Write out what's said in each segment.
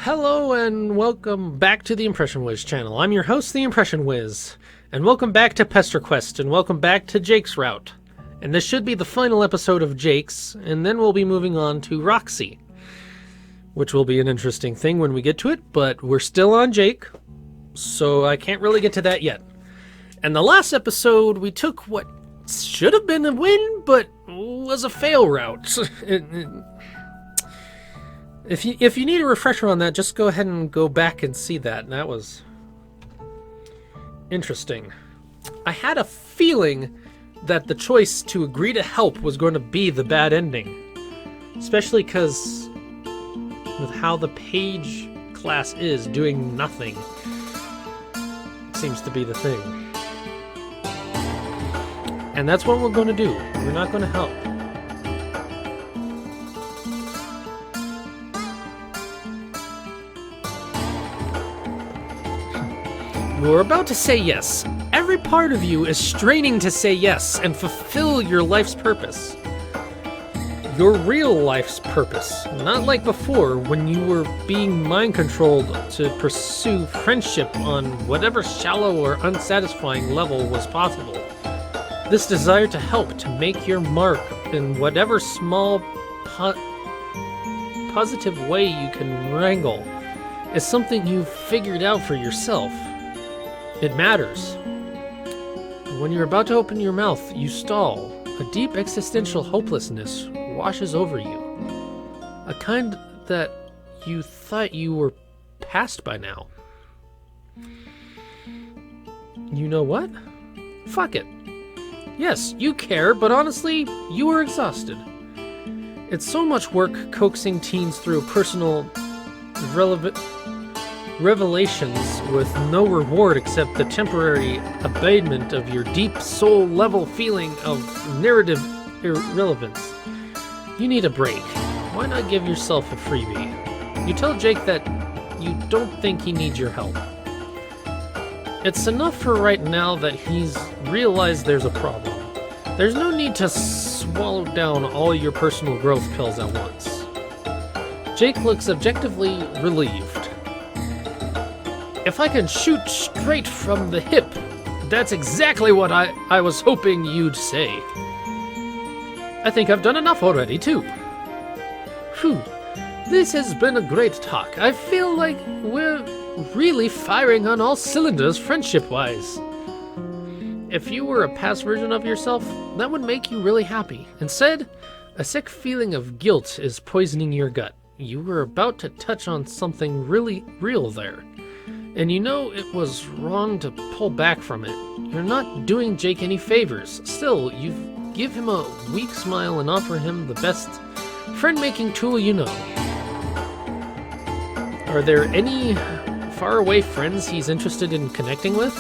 Hello and welcome back to the Impression Wiz channel. I'm your host, the Impression Wiz, and welcome back to Pesterquest, and welcome back to Jake's route. And this should be the final episode of Jake's, and then we'll be moving on to Roxy, which will be an interesting thing when we get to it, but we're still on Jake, so I can't really get to that yet. And the last episode, we took what should have been a win, but was a fail route. If you need a refresher on that, just go ahead and go back and see that. And that was interesting. I had a feeling that the choice to agree to help was going to be the bad ending. Especially because with how the page class is, doing nothing seems to be the thing. And that's what we're going to do. We're not going to help. You're about to say yes. Every part of you is straining to say yes and fulfill your life's purpose. Your real life's purpose. Not like before when you were being mind-controlled to pursue friendship on whatever shallow or unsatisfying level was possible. This desire to help, to make your mark in whatever small positive way you can wrangle, is something you've figured out for yourself. It matters. When you're about to open your mouth, you stall. A deep existential hopelessness washes over you. A kind that you thought you were past by now. You know what? Fuck it. Yes, you care, but honestly, you were exhausted. It's so much work coaxing teens through personal revelations with no reward except the temporary abatement of your deep soul level feeling of narrative irrelevance. You need a break. Why not give yourself a freebie? You tell Jake that you don't think he needs your help. It's enough for right now that he's realized there's a problem. There's no need to swallow down all your personal growth pills at once. Jake looks objectively relieved. If I can shoot straight from the hip, that's exactly what I was hoping you'd say. I think I've done enough already, too. Phew, this has been a great talk. I feel like we're really firing on all cylinders friendship-wise. If you were a past version of yourself, that would make you really happy. Instead, a sick feeling of guilt is poisoning your gut. You were about to touch on something really real there. And you know it was wrong to pull back from it. You're not doing Jake any favors. Still, you give him a weak smile and offer him the best friend-making tool you know. Are there any faraway friends he's interested in connecting with?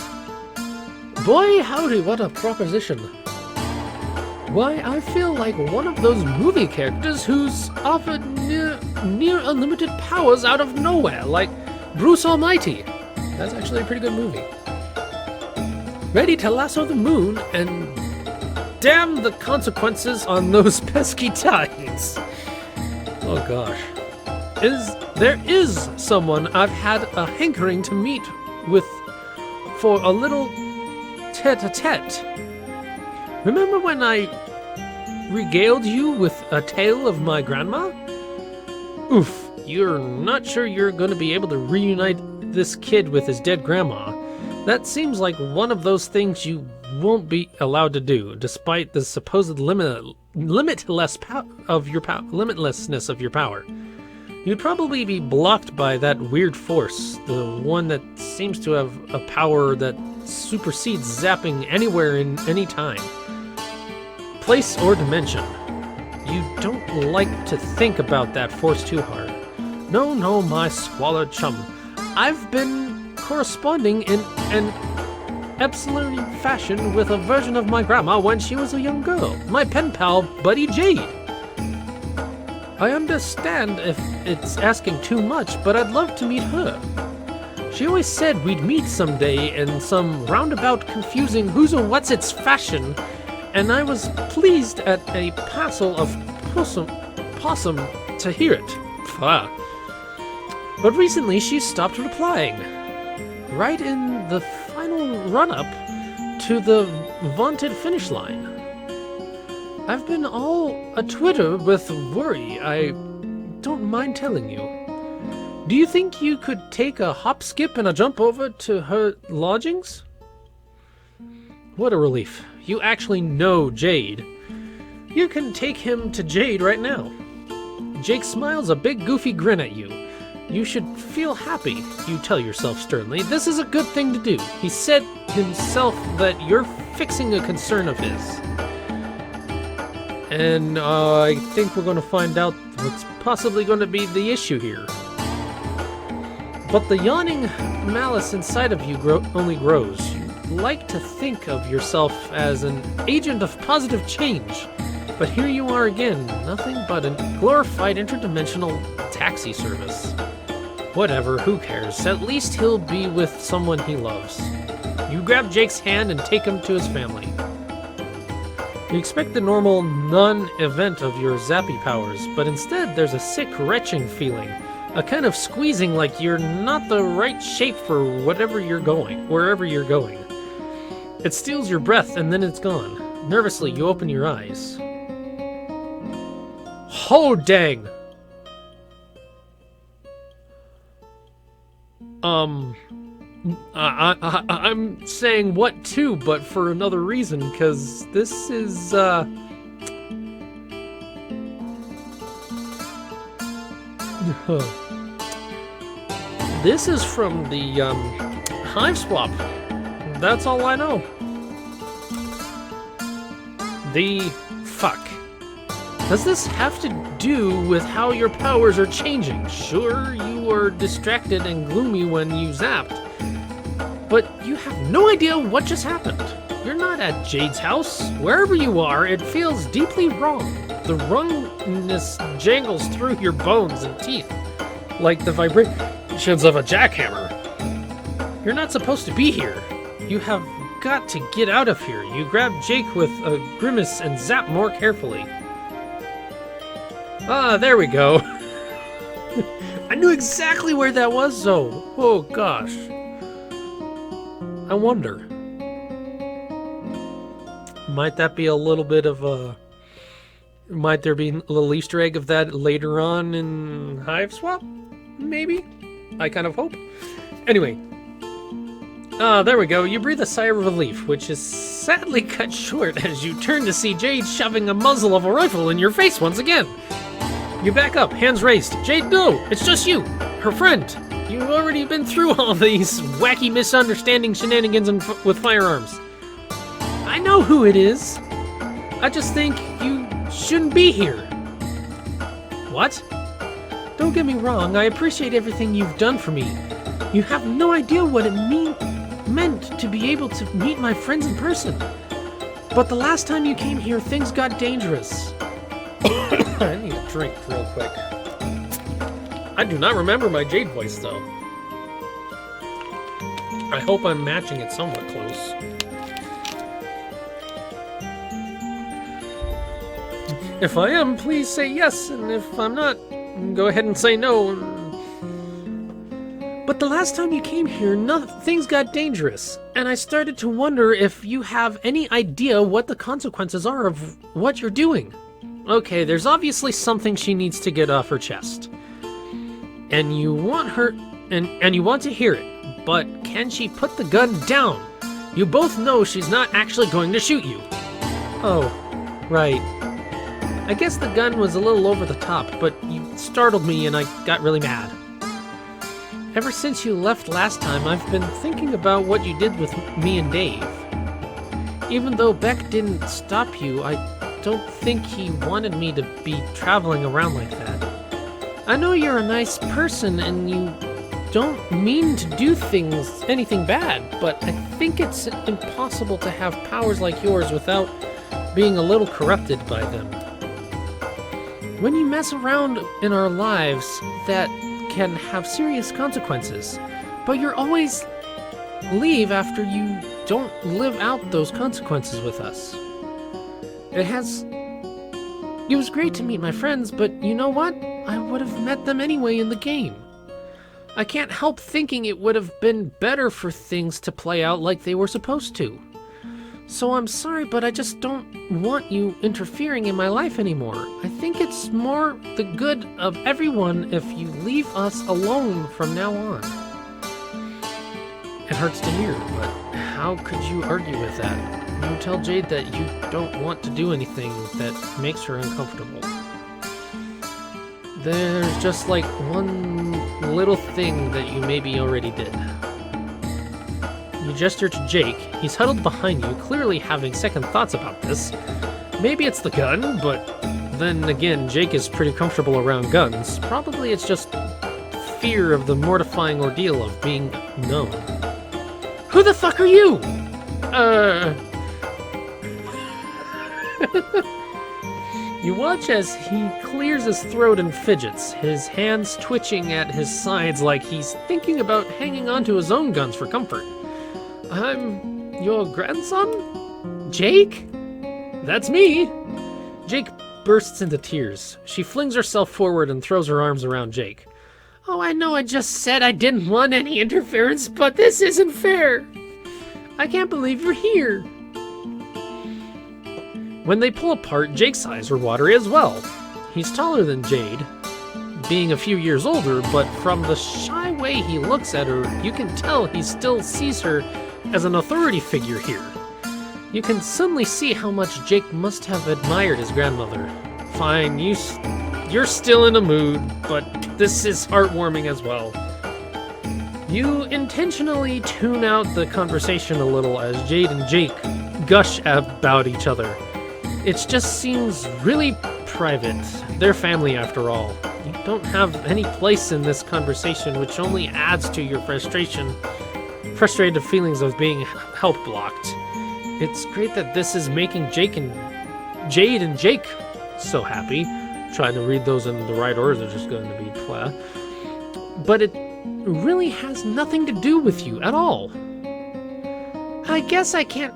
Boy, howdy, what a proposition. Why, I feel like one of those movie characters who's offered near unlimited powers out of nowhere, like Bruce Almighty. That's actually a pretty good movie. Ready to lasso the moon and damn the consequences on those pesky tides. Oh gosh. There is someone I've had a hankering to meet with for a little tete-a-tete. Remember when I regaled you with a tale of my grandma? Oof, you're not sure you're going to be able to reunite this kid with his dead grandma. That seems like one of those things you won't be allowed to do, despite the supposed limitlessness of your power. You'd probably be blocked by that weird force, the one that seems to have a power that supersedes zapping anywhere in any time, place, or dimension. You don't like to think about that force too hard. No, my squalid chum. I've been corresponding in an absolute fashion with a version of my grandma when she was a young girl, my pen pal, Buddy Jade. I understand if it's asking too much, but I'd love to meet her. She always said we'd meet someday in some roundabout confusing who's-a-what's-its fashion, and I was pleased at a passel of possum to hear it. But recently she stopped replying. Right in the final run-up to the vaunted finish line. I've been all a-Twitter with worry, I don't mind telling you. Do you think you could take a hop, skip, and a jump over to her lodgings? What a relief. You actually know Jade. You can take him to Jade right now. Jake smiles a big goofy grin at you. You should feel happy, you tell yourself sternly. This is a good thing to do. He said himself that you're fixing a concern of his. And I think we're going to find out what's possibly going to be the issue here. But the yawning malice inside of you only grows. You like to think of yourself as an agent of positive change. But here you are again, nothing but a glorified interdimensional taxi service. Whatever, who cares? At least he'll be with someone he loves. You grab Jake's hand and take him to his family. You expect the normal non-event of your zappy powers, but instead there's a sick, retching feeling. A kind of squeezing like you're not the right shape for wherever you're going. It steals your breath and then it's gone. Nervously, you open your eyes. Oh, dang! I'm saying what too, but for another reason, because this is, this is from the, Hive Swap. That's all I know. The fuck. Does this have to do with how your powers are changing? Sure, you were distracted and gloomy when you zapped, but you have no idea what just happened. You're not at Jade's house. Wherever you are, it feels deeply wrong. The wrongness jangles through your bones and teeth, like the vibrations of a jackhammer. You're not supposed to be here. You have got to get out of here. You grab Jake with a grimace and zap more carefully. Ah, there we go. I knew exactly where that was, though. Oh, gosh. I wonder. Might that be a little bit of a... Might there be a little Easter egg of that later on in Hive Swap? Maybe? I kind of hope. Anyway. There we go. You breathe a sigh of relief, which is sadly cut short as you turn to see Jade shoving a muzzle of a rifle in your face once again. You back up, hands raised. Jade, no! It's just you! Her friend! You've already been through all these wacky misunderstanding shenanigans with firearms. I know who it is. I just think you shouldn't be here. What? Don't get me wrong, I appreciate everything you've done for me. You have no idea what it meant to be able to meet my friends in person. But the last time you came here, things got dangerous. I need a drink real quick. I do not remember my Jade voice, though. I hope I'm matching it somewhat close. If I am, please say yes, and if I'm not, go ahead and say no. But the last time you came here, things got dangerous, and I started to wonder if you have any idea what the consequences are of what you're doing. Okay, there's obviously something she needs to get off her chest. And you want her, and you want to hear it, but can she put the gun down? You both know she's not actually going to shoot you. Oh, right. I guess the gun was a little over the top, but you startled me and I got really mad. Ever since you left last time, I've been thinking about what you did with me and Dave. Even though Beck didn't stop you, I don't think he wanted me to be traveling around like that. I know you're a nice person and you don't mean to do anything bad, but I think it's impossible to have powers like yours without being a little corrupted by them. When you mess around in our lives, that can have serious consequences, but you're always leave after you don't live out those consequences with us. It was great to meet my friends, but you know what? I would have met them anyway in the game. I can't help thinking it would have been better for things to play out like they were supposed to. So I'm sorry, but I just don't want you interfering in my life anymore. I think it's more the good of everyone if you leave us alone from now on. It hurts to hear, but how could you argue with that? You tell Jade that you don't want to do anything that makes her uncomfortable. There's just like one little thing that you maybe already did. You gesture to Jake. He's huddled behind you, clearly having second thoughts about this. Maybe it's the gun, but then again, Jake is pretty comfortable around guns. Probably it's just fear of the mortifying ordeal of being known. Who the fuck are you? You watch as he clears his throat and fidgets, his hands twitching at his sides like he's thinking about hanging onto his own guns for comfort. I'm your grandson? Jake? That's me! Jake bursts into tears. She flings herself forward and throws her arms around Jake. Oh, I know I just said I didn't want any interference, but this isn't fair! I can't believe you're here! When they pull apart, Jake's eyes are watery as well. He's taller than Jade, being a few years older, but from the shy way he looks at her, you can tell he still sees her as an authority figure here. You can suddenly see how much Jake must have admired his grandmother. Fine, you're still in a mood, but this is heartwarming as well. You intentionally tune out the conversation a little as Jade and Jake gush about each other. It just seems really private. They're family after all. You don't have any place in this conversation, which only adds to your frustrated feelings of being help blocked. It's great that this is making Jade and Jake so happy. Trying to read those in the right order, they're just going to be blah. But it really has nothing to do with you at all. I guess I can't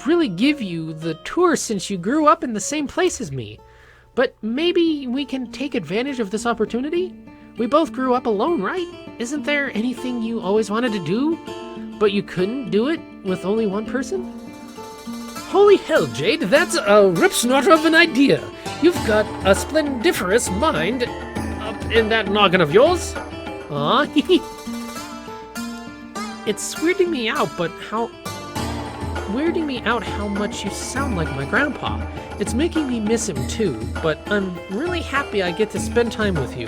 really give you the tour since you grew up in the same place as me. But maybe we can take advantage of this opportunity? We both grew up alone, right? Isn't there anything you always wanted to do, but you couldn't do it with only one person? Holy hell, Jade, that's a rip-snorter of an idea. You've got a splendiferous mind up in that noggin of yours. Aw, It's weirding me out how much you sound like my grandpa. It's making me miss him too, but I'm really happy I get to spend time with you.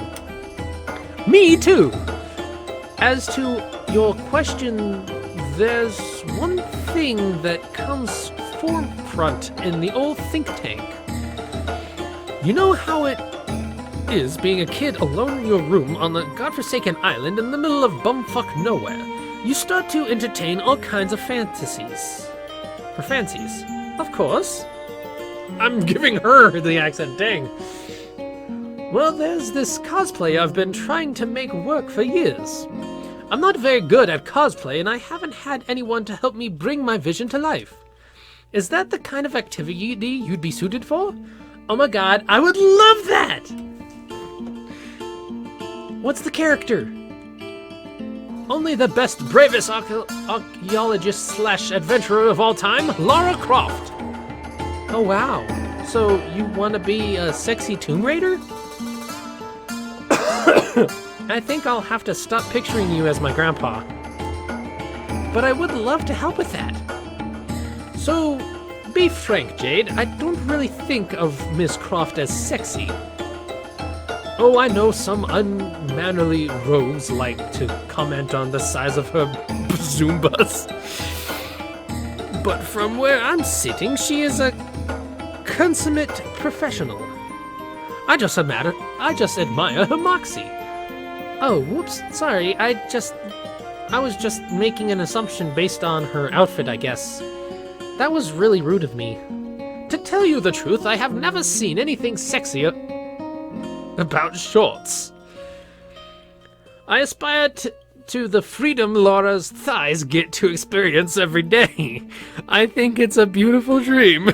Me too! As to your question, there's one thing that comes forefront in the old think tank. You know how it is being a kid alone in your room on the godforsaken island in the middle of bumfuck nowhere? You start to entertain all kinds of fantasies. Her fancies. Of course. I'm giving her the accent, dang. Well, there's this cosplay I've been trying to make work for years. I'm not very good at cosplay, and I haven't had anyone to help me bring my vision to life. Is that the kind of activity you'd be suited for? Oh my god, I would love that! What's the character? Only the best, bravest archaeologist/adventurer of all time, Lara Croft. Oh wow, so you want to be a sexy Tomb Raider? I think I'll have to stop picturing you as my grandpa. But I would love to help with that. So, be frank, Jade, I don't really think of Miss Croft as sexy. Oh, I know some unmannerly rogues like to comment on the size of her Zumbas. But from where I'm sitting, she is a consummate professional. I just admire her moxie. Oh, whoops, sorry, I was just making an assumption based on her outfit, I guess. That was really rude of me. To tell you the truth, I have never seen anything sexier about shorts. I aspire to the freedom Laura's thighs get to experience every day. I think it's a beautiful dream.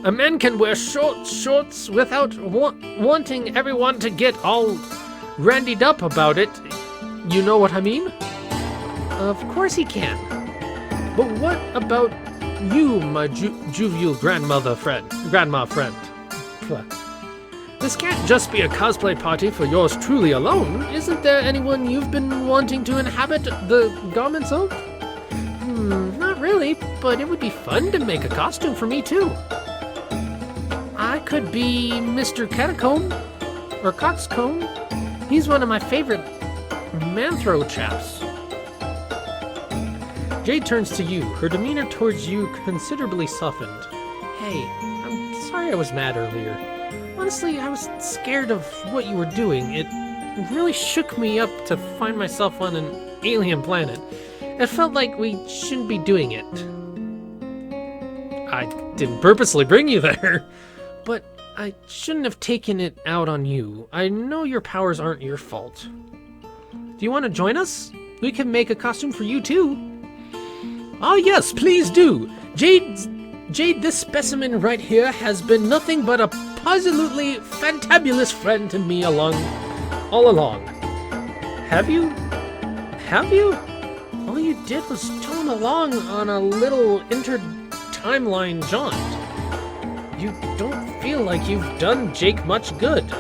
A man can wear shorts without wanting everyone to get all randied up about it. You know what I mean? Of course he can. But what about you, my jovial grandma friend? This can't just be a cosplay party for yours truly alone. Isn't there anyone you've been wanting to inhabit the garments of? Not really, but it would be fun to make a costume for me too. I could be Mr. Catacomb or Coxcomb. He's one of my favorite Manthro chaps. Jade turns to you, her demeanor towards you considerably softened. Hey, I'm sorry I was mad earlier. Honestly, I was scared of what you were doing. It really shook me up to find myself on an alien planet. It felt like we shouldn't be doing it. I didn't purposely bring you there, but I shouldn't have taken it out on you. I know your powers aren't your fault. Do you want to join us? We can make a costume for you too. Ah yes, please do. Jade, this specimen right here has been nothing but a absolutely fantabulous friend to me all along. Have you? All you did was tone along on a little inter-timeline jaunt. You don't feel like you've done Jake much good.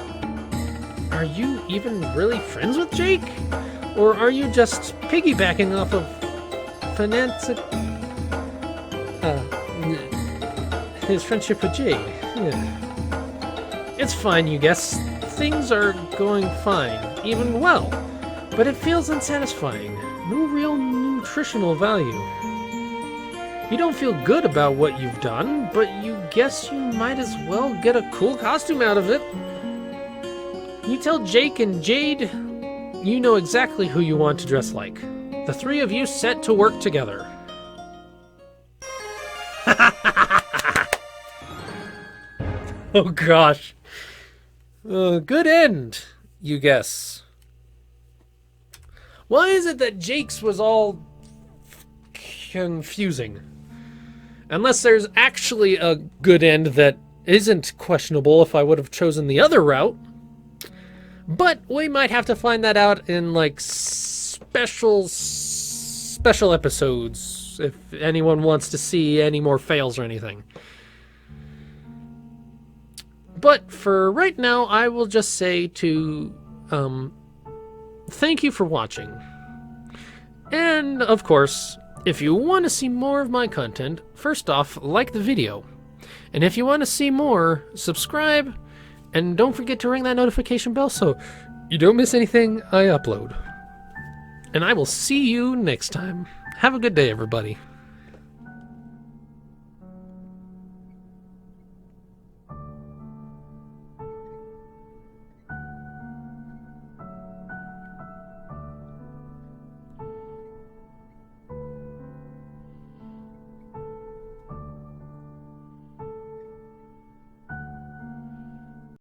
Are you even really friends with Jake? Or are you just piggybacking off of his friendship with Jade? Yeah. It's fine, you guess. Things are going fine, even well, but it feels unsatisfying. No real nutritional value. You don't feel good about what you've done, but you guess you might as well get a cool costume out of it. You tell Jake and Jade you know exactly who you want to dress like. The three of you set to work together. Oh gosh. Good end, you guess. Why is it that Jake's was all confusing? Unless there's actually a good end that isn't questionable if I would have chosen the other route. But we might have to find that out in like special episodes if anyone wants to see any more fails or anything. But for right now, I will just say to thank you for watching. And of course, if you want to see more of my content, first off, like the video. And if you want to see more, subscribe, and don't forget to ring that notification bell so you don't miss anything I upload. And I will see you next time. Have a good day, everybody.